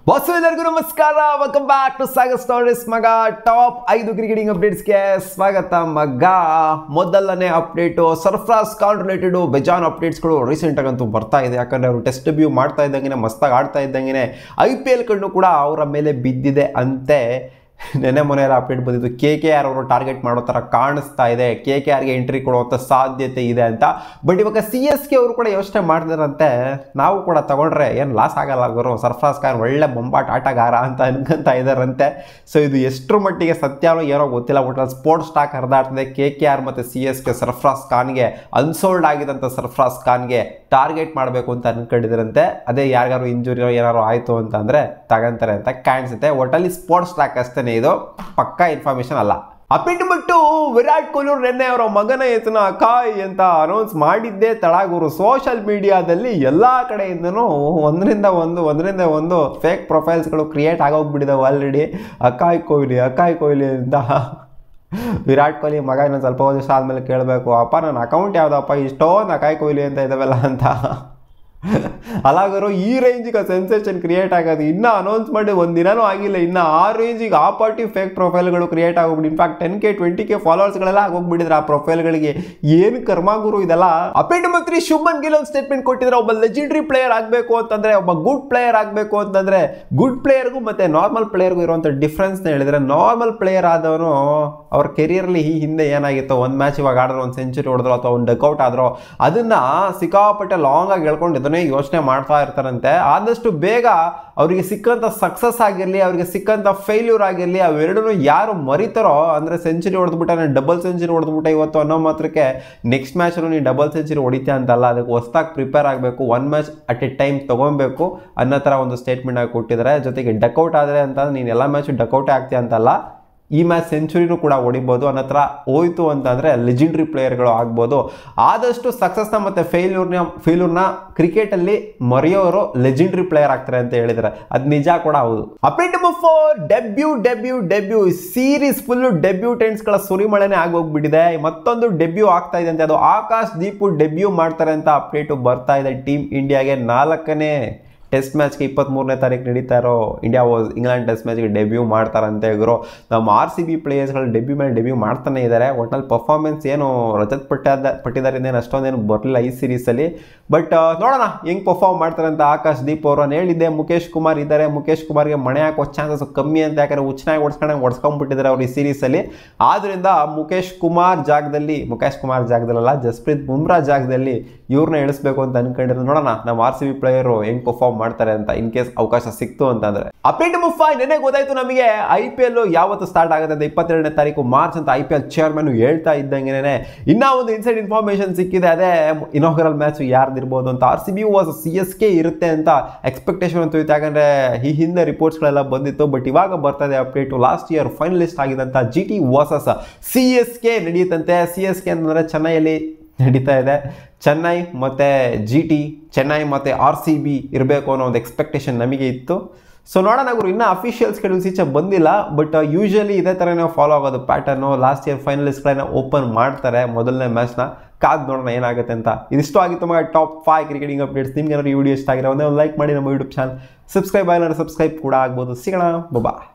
Boss ಎಲ್ಲರಿಗೂ ನಮಸ್ಕಾರ. Welcome back to Sagar Stories ಮಗ. ಟಾಪ್ 5 ಕ್ರಿಕೆಟಿಂಗ್ ಅಪ್ಡೇಟ್ಸ್ಗೆ ಸ್ವಾಗತ ಮಗ. ಮೊದಲನೇ ಅಪ್ಡೇಟು ಸರ್ಫರಾಜ್ ಖಾನ್ ರಿಲೇಟೆಡ್ ಬೇಜಾನ್ ಅಪ್ಡೇಟ್ಸ್ಗಳು ರೀಸೆಂಟಾಗಿ ಅಂತೂ ಬರ್ತಾ ಇದೆ. ಯಾಕಂದರೆ ಅವರು ಟೆಸ್ಟ್ ಡೆಬ್ಯೂ ಮಾಡ್ತಾ ಇದ್ದಂಗೆ ಮಸ್ತಾಗಿ ಆಡ್ತಾ ಇದ್ದಂಗೆ IPL ಕಣ್ಣು ಕೂಡ ಅವರ ಮೇಲೆ ಬಿದ್ದಿದೆ ಅಂತೆ. ನೆನೆ ಮೊನೆಯಲ್ಲ ಅಪ್ಡೇಟ್ ಬಂದಿದ್ದು KKR ಅವರು ಟಾರ್ಗೆಟ್ ಮಾಡೋ ಥರ ಕಾಣಿಸ್ತಾ ಇದೆ. KKRಗೆ ಎಂಟ್ರಿ ಕೊಡುವಂಥ ಸಾಧ್ಯತೆ ಇದೆ ಅಂತ. ಬಟ್ ಇವಾಗ CSK ಅವರು ಕೂಡ ಯೋಚನೆ ಮಾಡ್ತಿರಂತೆ, ನಾವು ಕೂಡ ತಗೊಂಡ್ರೆ ಏನು ಲಾಸ್ ಆಗಲ್ಲ ಗುರು, ಸರ್ಫರಾಜ್ ಖಾನ್ ಒಳ್ಳೆ ಬೊಂಬಾಟ್ ಆಟಗಾರ ಅಂತ ಅನ್ಕೊಂತ ಇದ್ದಾರಂತೆ. ಸೊ ಇದು ಎಷ್ಟರ ಮಟ್ಟಿಗೆ ಸತ್ಯನೋ ಏನೋ ಗೊತ್ತಿಲ್ಲ. ಒಟ್ಟಲ್ಲಿ ಸ್ಪೋರ್ಟ್ಸ್ ಸ್ಟಾಕ್ ಹರಿದಾಡ್ತಿದೆ. KKR ಮತ್ತು CSK ಸರ್ಫರಾಜ್ ಖಾನ್ಗೆ ಅನ್ಸೋಲ್ಡ್ ಆಗಿದಂಥ ಸರ್ಫರಾಜ್ ಖಾನ್ಗೆ ಟಾರ್ಗೆಟ್ ಮಾಡಬೇಕು ಅಂತ ಅನ್ಕೊಂಡಿದ್ರಂತೆ. ಅದೇ ಯಾರಿಗಾರು ಇಂಜುರಿ ಏನಾರು ಆಯಿತು ಅಂತಂದರೆ ತಗೊಂತಾರೆ ಅಂತ ಕಾಣಿಸುತ್ತೆ. ಒಟ್ಟಲ್ಲಿ ಸ್ಪೋರ್ಟ್ಸ್ ಸ್ಟಾಕ್ ಅಷ್ಟೇ, ಇದು ಪಕ್ಕಾ ಇನ್ಫಾರ್ಮೇಶನ್ ಅಲ್ಲ. ಅಪ್ಡೇಟ್ ಬಿಟ್ಟು ವಿರಾಟ್ ಕೊಹ್ಲಿ ನಿನ್ನೆ ಅವರ ಮಗನ ಹೆಸರನ್ನ ಅಕಾಯ್ ಅಂತ ಅನೌನ್ಸ್ ಮಾಡಿದ್ದೇ ತಳಗುರು. ಸೋಷಿಯಲ್ ಮೀಡಿಯಾದಲ್ಲಿ ಎಲ್ಲ ಕಡೆಯಿಂದನೂ ಒಂದರಿಂದ ಒಂದು ಫೇಕ್ ಪ್ರೊಫೈಲ್ಸ್ಗಳು ಕ್ರಿಯೇಟ್ ಆಗೋಗ್ಬಿಟ್ಟಿದ್ದಾವೆ ಆಲ್ರೆಡಿ. ಅಕಾಯ್ ಕೊಹ್ಲಿ ಅಂತ. ವಿರಾಟ್ ಕೊಹ್ಲಿ ಮಗ ಇನ್ನೊಂದು ಸ್ವಲ್ಪ ವರ್ಷ ಆದಮೇಲೆ ಕೇಳಬೇಕು, ಅಪ್ಪ ನನ್ನ ಅಕೌಂಟ್ ಯಾವುದಪ್ಪ ಇಷ್ಟೊಂದು ಅಕಾಯ್ ಕೊಹ್ಲಿ ಅಂತ ಇದ್ದಾವೆಲ್ಲ ಅಂತ. ಅಲಾಗರು ಈ ರೇಂಜಿಗೆ ಸೆನ್ಸೇಷನ್ ಕ್ರಿಯೇಟ್ ಆಗೋದು ಇನ್ನೂ ಅನೌನ್ಸ್ ಮಾಡಿ ಒಂದಿನೂ ಆಗಿಲ್ಲ. ಇನ್ನು ಆ ರೇಂಜಿಗೆ ಆ ಪಾರ್ಟಿ ಫೇಕ್ ಪ್ರೊಫೈಲ್ಗಳು ಕ್ರಿಯೇಟ್ ಆಗೋಗ್ಬಿಟ್ಟು ಇನ್ಫ್ಯಾಕ್ಟ್ 10K 20K ಫಾಲೋವರ್ಸ್ಗಳೆಲ್ಲ ಆಗೋಗ್ಬಿಟ್ಟಿದ್ರೆ ಆ ಪ್ರೊಫೈಲ್ಗಳಿಗೆ. ಏನು ಕರ್ಮಾಗುರು ಇದೆಲ್ಲ. ಅಪೇಟ್ ಮಂತ್ರಿ ಶುಭ್ಮನ್ ಗಿಲ್ ಒಂದು ಸ್ಟೇಟ್ಮೆಂಟ್ ಕೊಟ್ಟಿದ್ರೆ, ಒಬ್ಬ ಲೆಜೆಂಡ್ರಿ ಪ್ಲೇಯರ್ ಆಗಬೇಕು ಅಂತಂದರೆ, ಒಬ್ಬ ಗುಡ್ ಪ್ಲೇಯರ್ ಆಗಬೇಕು ಅಂತಂದರೆ, ಗುಡ್ ಪ್ಲೇಯರ್ಗೂ ಮತ್ತು ನಾರ್ಮಲ್ ಪ್ಲೇಯರ್ಗೂ ಇರುವಂಥ ಡಿಫ್ರೆನ್ಸ್ನ ಹೇಳಿದರೆ, ನಾರ್ಮಲ್ ಪ್ಲೇಯರ್ ಆದವನು ಅವ್ರ ಕೆರಿಯರ್ಲಿ ಈ ಹಿಂದೆ ಏನಾಗಿತ್ತು, ಒಂದು ಮ್ಯಾಚ್ ಇವಾಗ ಆಡಿದ್ರು, ಒಂದು ಸೆಂಚುರಿ ಹೊಡೆದ್ರು ಅಥವಾ ಒಂದು ಡಕ್ಔಟ್ ಆದರೂ ಅದನ್ನು ಸಿಕ್ಕಾಪಟ್ಟೆ ಲಾಂಗಾಗಿ ಹೇಳ್ಕೊಂಡು ಇದನ್ನೇ ಯೋಚನೆ ಮಾಡ್ತಾ ಇರ್ತಾರಂತೆ. ಆದಷ್ಟು ಬೇಗ ಅವರಿಗೆ ಸಿಕ್ಕಂಥ ಸಕ್ಸಸ್ ಆಗಿರಲಿ, ಅವರಿಗೆ ಸಿಕ್ಕಂಥ ಫೇಲ್ಯೂರ್ ಆಗಿರಲಿ, ಅವೆರಡೂ ಯಾರು ಮರಿತಾರೋ, ಅಂದರೆ ಸೆಂಚುರಿ ಹೊಡೆದ್ಬಿಟ್ಟ, ನಾನು ಡಬಲ್ ಸೆಂಚುರಿ ಹೊಡೆದ್ಬಿಟ್ಟೆ ಇವತ್ತು ಅನ್ನೋ ಮಾತ್ರಕ್ಕೆ ನೆಕ್ಸ್ಟ್ ಮ್ಯಾಚಲ್ಲೂ ನೀನು ಡಬಲ್ ಸೆಂಚುರಿ ಹೊಡಿತೀಯ ಅಂತಲ್ಲ, ಅದಕ್ಕೆ ಹೊಸದಾಗಿ ಪ್ರಿಪೇರ್ ಆಗಬೇಕು, one match at A time ತೊಗೊಬೇಕು ಅನ್ನೋ ಥರ ಒಂದು ಸ್ಟೇಟ್ಮೆಂಟ್ ಆಗಿ ಕೊಟ್ಟಿದ್ದಾರೆ. ಜೊತೆಗೆ ಡಕ್ಔಟ್ ಆದರೆ ಅಂತ ನೀನು ಎಲ್ಲ ಮ್ಯಾಚು ಡಕ್ಔಟೇ ಆಗ್ತೀಯ ಅಂತಲ್ಲ, ಈ ಮ್ಯಾಚ್ ಸೆಂಚುರಿನೂ ಕೂಡ ಹೊಡಿಬೋದು ಅನ್ನೋ ಥರ ಹೋಯ್ತು ಅಂತಂದರೆ ಲೆಜೆಂಡ್ರಿ ಪ್ಲೇಯರ್ಗಳು ಆಗ್ಬೋದು. ಆದಷ್ಟು ಸಕ್ಸಸ್ನ ಮತ್ತು ಫೇಲ್ಯೂರ್ನ ಕ್ರಿಕೆಟಲ್ಲಿ ಮರೆಯೋರು ಲೆಜೆಂಡ್ರಿ ಪ್ಲೇಯರ್ ಆಗ್ತಾರೆ ಅಂತ ಹೇಳಿದ್ದಾರೆ. ಅದು ನಿಜ ಕೂಡ ಹೌದು. Update number 4 debut series full ಡೆಬ್ಯೂಟೆಂಟ್ಸ್ಗಳ ಸುರಿಮಳೆನೇ ಆಗೋಗ್ಬಿಟ್ಟಿದೆ. ಮತ್ತೊಂದು ಡೆಬ್ಯೂ ಆಗ್ತಾ ಇದೆ ಅಂತೆ, ಅದು ಆಕಾಶ್ ದೀಪ್ ಡೆಬ್ಯೂ ಮಾಡ್ತಾರೆ ಅಂತ ಅಪ್ಡೇಟು ಬರ್ತಾ ಇದೆ. ಟೀಮ್ ಇಂಡಿಯಾಗೆ 4ನೇ ಟೆಸ್ಟ್ ಮ್ಯಾಚ್ಗೆ 23ನೇ ತಾರೀಕು ನಡೀತಾ ಇರೋ ಇಂಡಿಯಾ ಇಂಗ್ಲೆಂಡ್ ಟೆಸ್ಟ್ ಮ್ಯಾಚ್ಗೆ ಡೆಬ್ಯೂ ಮಾಡ್ತಾರಂತೆ ಗುರು. ನಮ್ಮ RCB ಪ್ಲೇಯರ್ಸ್ಗಳು ಡೆಬ್ಯೂ ಮಾಡ್ತಾನೆ ಇದ್ದಾರೆ. ಒಟ್ನಲ್ಲಿ ಪರ್ಫಾರ್ಮೆನ್ಸ್ ಏನು ರಜತ್ ಪಟ್ಟಿದಾರಿಂದ ಏನು ಅಷ್ಟೊಂದೇನು ಬರಲಿಲ್ಲ ಈ ಸೀರೀಸಲ್ಲಿ. ಬಟ್ ನೋಡೋಣ ಹೆಂಗೆ ಪರ್ಫಾರ್ಮ್ ಮಾಡ್ತಾರೆ ಅಂತ ಆಕಾಶ್ ದೀಪ್ ಅವರು. ನಾನು ಹೇಳಿದ್ದೆ ಮುಖೇಶ್ ಕುಮಾರ್ ಇದ್ದಾರೆ, ಮುಖೇಶ್ ಕುಮಾರ್ಗೆ ಮಣೆ ಹಾಕೋ ಚಾನ್ಸಸ್ ಕಮ್ಮಿ ಅಂತ, ಯಾಕಂದರೆ ಹುಚ್ಚನಾಗಿ ಹೊಡ್ಸ್ಕೊಂಡ್ಬಿಟ್ಟಿದ್ದಾರೆ ಅವ್ರು ಈ ಸೀರೀಸಲ್ಲಿ. ಆದ್ದರಿಂದ ಮುಖೇಶ್ ಕುಮಾರ್ ಜಾಗದಲ್ಲ, ಜಸ್ಪ್ರೀತ್ ಬುಮ್ರಾ ಜಾಗದಲ್ಲಿ ಇವ್ರನ್ನ ಇಳಿಸ್ಬೇಕು ಅಂತ ಅನ್ಕೊಂಡಿರೋ. ನೋಡೋಣ ನಮ್ಮ RCB ಪ್ಲೇಯರು ಹೆಂಗೆ ಪರ್ಫಾರ್ಮ್ ಮಾಡ್ತಾರೆ ಅಂತ, ಇನ್ ಕೇಸ್ ಅವಕಾಶ ಸಿಕ್ತು ಅಂತಂದ್ರೆ. ಅಪ್ಡೇಟ್ ನಂಬರ್ 5 ನೆನ್ನೆ ಗೊತ್ತಾಯ್ತು ನಮಗೆ IPL ಯಾವತ್ತು ಸ್ಟಾರ್ಟ್ ಆಗುತ್ತೆ ಅಂತ, 22ನೇ ತಾರೀಕು ಮಾರ್ಚ್ ಅಂತ IPL ಚೇರ್ಮನ್ ಹೇಳ್ತಾ ಇದ್ದಂಗೆನೆ ಇನ್ನೂ ಒಂದು ಇನ್ಸೈಡ್ ಇನ್ಫಾರ್ಮೇಶನ್ ಸಿಕ್ಕಿದೆ. ಅದೇ ಇನಾಗ್ರಲ್ ಮ್ಯಾಚ್ ಯಾರ್ದಿರ್ಬೋದು ಅಂತ. RCB ವರ್ಸಸ್ CSK ಇರುತ್ತೆ ಅಂತ ಎಕ್ಸ್ಪೆಕ್ಟೇಷನ್ ಅಂತೂ ಇತ್ತು, ಯಾಕಂದ್ರೆ ಈ ಹಿಂದೆ ರಿಪೋರ್ಟ್ಸ್ಗಳೆಲ್ಲ ಬಂದಿತ್ತು. ಬಟ್ ಇವಾಗ ಬರ್ತಾ ಇದೆ ಅಪ್ಡೇಟು, ಲಾಸ್ಟ್ ಇಯರ್ ಫೈನಲಿಸ್ಟ್ ಆಗಿದ್ದಂಥ GT ವರ್ಸಸ್ CSK ನಡೆಯುತ್ತಂತೆ. CSK ಅಂತಂದರೆ ಚೆನ್ನೈಯಲ್ಲಿ ನಡೀತಾ ಇದೆ. ಚೆನ್ನೈ ಮತ್ತು GT, ಚೆನ್ನೈ ಮತ್ತು RCB ಇರಬೇಕು ಅನ್ನೋ ಒಂದು ಎಕ್ಸ್ಪೆಕ್ಟೇಷನ್ ನಮಗೆ ಇತ್ತು. ಸೊ ನೋಡೋಣ ಗುರು, ಇನ್ನೂ ಅಫಿಷಿಯಲ್ ಸ್ಕೆಡ್ಯೂಲ್ಸ್ ಈಚೆ ಬಂದಿಲ್ಲ. ಬಟ್ ಯೂಶಲಿ ಇದೇ ಥರನೇ ಫಾಲೋ ಆಗೋದು ಪ್ಯಾಟರ್ನು. ಲಾಸ್ಟ್ ಇಯರ್ ಫೈನಲಿಸ್ಟ್ಗಳನ್ನ ಓಪನ್ ಮಾಡ್ತಾರೆ ಮೊದಲನೇ ಮ್ಯಾಚ್ನ. ಕಾದು ನೋಡೋಣ ಏನಾಗುತ್ತೆ ಅಂತ. ಇದಿಷ್ಟು ಆಗಿತ್ತು ಮಗ ಟಾಪ್ 5 ಕ್ರಿಕೆಟಿಂಗ್ ಅಪ್ಡೇಟ್ಸ್. ನಿಮ್ಗೆ ಏನಾದ್ರು ಈ ವಿಡಿಯೋ ಇಷ್ಟ ಆಗಿರೋ ಒಂದು ಲೈಕ್ ಮಾಡಿ, ನಮ್ಮ ಯೂಟ್ಯೂಬ್ ಚಾನಲ್ ಸಬ್ಸ್ಕ್ರೈಬ್ ಕೂಡ ಆಗ್ಬೋದು. ಸಿಗೋಣ, ಬಾಯ್.